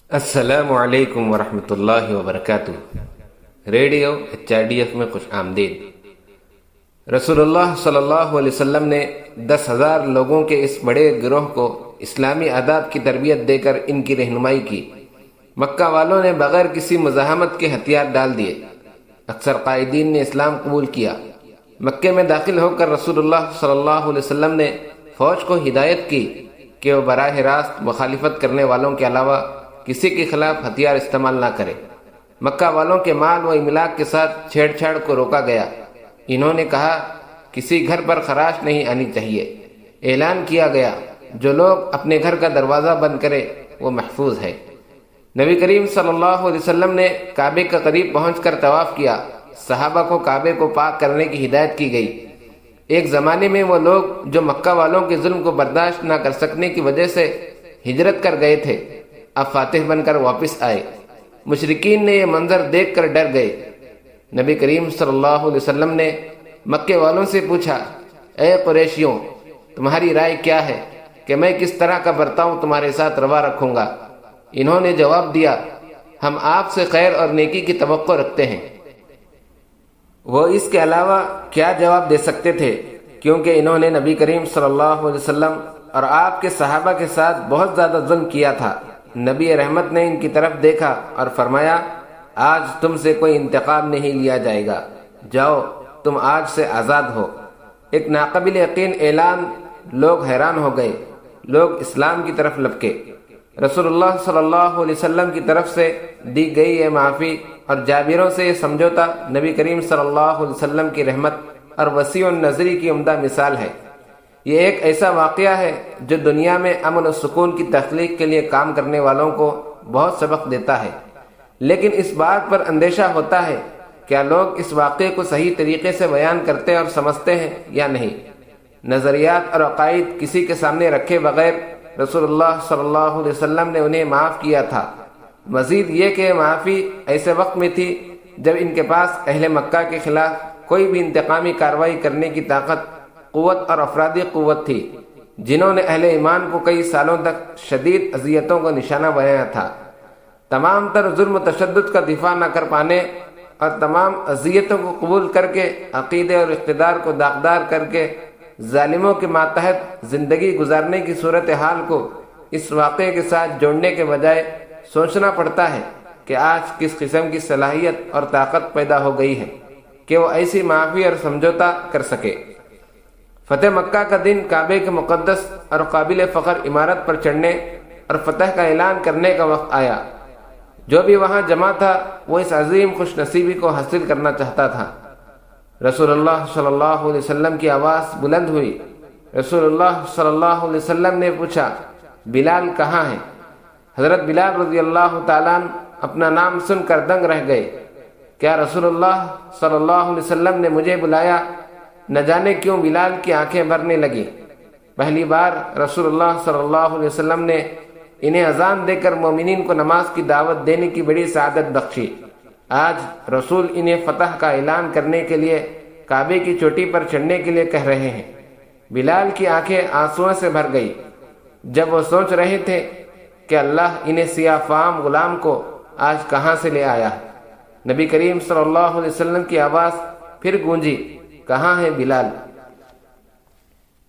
السلام علیکم ورحمۃ اللہ وبرکاتہ۔ ریڈیو HRDF میں خوش آمدید۔ رسول اللہ صلی اللہ علیہ وسلم نے 10,000 لوگوں کے اس بڑے گروہ کو اسلامی آداب کی تربیت دے کر ان کی رہنمائی کی۔ مکہ والوں نے بغیر کسی مزاحمت کے ہتھیار ڈال دیے۔ اکثر قائدین نے اسلام قبول کیا۔ مکے میں داخل ہو کر رسول اللہ صلی اللہ علیہ وسلم نے فوج کو ہدایت کی کہ وہ براہ راست مخالفت کرنے والوں کے علاوہ کسی کے خلاف ہتھیار استعمال نہ کرے۔ مکہ والوں کے مال و املاک کے ساتھ چھیڑ چھاڑ کو روکا گیا۔ انہوں نے کہا کسی گھر پر خراش نہیں آنی چاہیے۔ اعلان کیا گیا جو لوگ اپنے گھر کا دروازہ بند کرے وہ محفوظ ہے۔ نبی کریم صلی اللہ علیہ وسلم نے کعبے کے قریب پہنچ کر طواف کیا۔ صحابہ کو کعبے کو پاک کرنے کی ہدایت کی گئی۔ ایک زمانے میں وہ لوگ جو مکہ والوں کے ظلم کو برداشت نہ کر سکنے کی وجہ سے ہجرت کر گئے تھے، اب فاتح بن کر واپس آئے۔ مشرکین نے یہ منظر دیکھ کر ڈر گئے۔ نبی کریم صلی اللہ علیہ وسلم نے مکے والوں سے پوچھا، اے قریشیوں، تمہاری رائے کیا ہے کہ میں کس طرح کا برتاؤ تمہارے ساتھ روا رکھوں گا؟ انہوں نے جواب دیا، ہم آپ سے خیر اور نیکی کی توقع رکھتے ہیں۔ وہ اس کے علاوہ کیا جواب دے سکتے تھے، کیونکہ انہوں نے نبی کریم صلی اللہ علیہ وسلم اور آپ کے صحابہ کے ساتھ بہت زیادہ ظلم کیا تھا۔ نبی رحمت نے ان کی طرف دیکھا اور فرمایا، آج تم سے کوئی انتقام نہیں لیا جائے گا، جاؤ تم آج سے آزاد ہو۔ ایک ناقابل یقین اعلان، لوگ حیران ہو گئے، لوگ اسلام کی طرف لپکے۔ رسول اللہ صلی اللہ علیہ وسلم کی طرف سے دی گئی یہ معافی اور جابروں سے یہ سمجھوتا نبی کریم صلی اللہ علیہ وسلم کی رحمت اور وسیع النظری کی عمدہ مثال ہے۔ یہ ایک ایسا واقعہ ہے جو دنیا میں امن و سکون کی تخلیق کے لیے کام کرنے والوں کو بہت سبق دیتا ہے، لیکن اس بات پر اندیشہ ہوتا ہے کیا لوگ اس واقعے کو صحیح طریقے سے بیان کرتے اور سمجھتے ہیں یا نہیں۔ نظریات اور عقائد کسی کے سامنے رکھے بغیر رسول اللہ صلی اللہ علیہ وسلم نے انہیں معاف کیا تھا۔ مزید یہ کہ معافی ایسے وقت میں تھی جب ان کے پاس اہل مکہ کے خلاف کوئی بھی انتقامی کارروائی کرنے کی طاقت، قوت اور افرادی قوت تھی، جنہوں نے اہل ایمان کو کئی سالوں تک شدید اذیتوں کو نشانہ بنایا تھا۔ تمام تر ظلم و تشدد کا دفاع نہ کر پانے اور تمام اذیتوں کو قبول کر کے عقیدے اور اقتدار کو داغدار کر کے ظالموں کے ماتحت زندگی گزارنے کی صورتحال کو اس واقعے کے ساتھ جوڑنے کے بجائے سوچنا پڑتا ہے کہ آج کس قسم کی صلاحیت اور طاقت پیدا ہو گئی ہے کہ وہ ایسی معافی اور سمجھوتا کر سکے۔ فتح مکہ کا دن کعبے کے مقدس اور قابل فخر عمارت پر چڑھنے اور فتح کا اعلان کرنے کا وقت آیا۔ جو بھی وہاں جمع تھا وہ اس عظیم خوش نصیبی کو حاصل کرنا چاہتا تھا۔ رسول اللہ صلی اللہ علیہ وسلم کی آواز بلند ہوئی۔ رسول اللہ صلی اللہ علیہ وسلم نے پوچھا، بلال کہاں ہے؟ حضرت بلال رضی اللہ تعالیٰ عنہ اپنا نام سن کر دنگ رہ گئے۔ کیا رسول اللہ صلی اللہ علیہ وسلم نے مجھے بلایا؟ نہ جانے کیوں بلال کی آنکھیں بھرنے لگی۔ پہلی بار رسول اللہ صلی اللہ علیہ وسلم نے انہیں اذان دے کر مومنین کو نماز کی دعوت دینے کی بڑی سعادت بخشی۔ آج رسول انہیں فتح کا اعلان کرنے کے لیے کعبے کی چوٹی پر چڑھنے کے لیے کہہ رہے ہیں۔ بلال کی آنکھیں آنسوؤں سے بھر گئی جب وہ سوچ رہے تھے کہ اللہ انہیں سیاہ فام غلام کو آج کہاں سے لے آیا۔ نبی کریم صلی اللہ علیہ وسلم کی آواز پھر گونجی، کہاں ہے بلال؟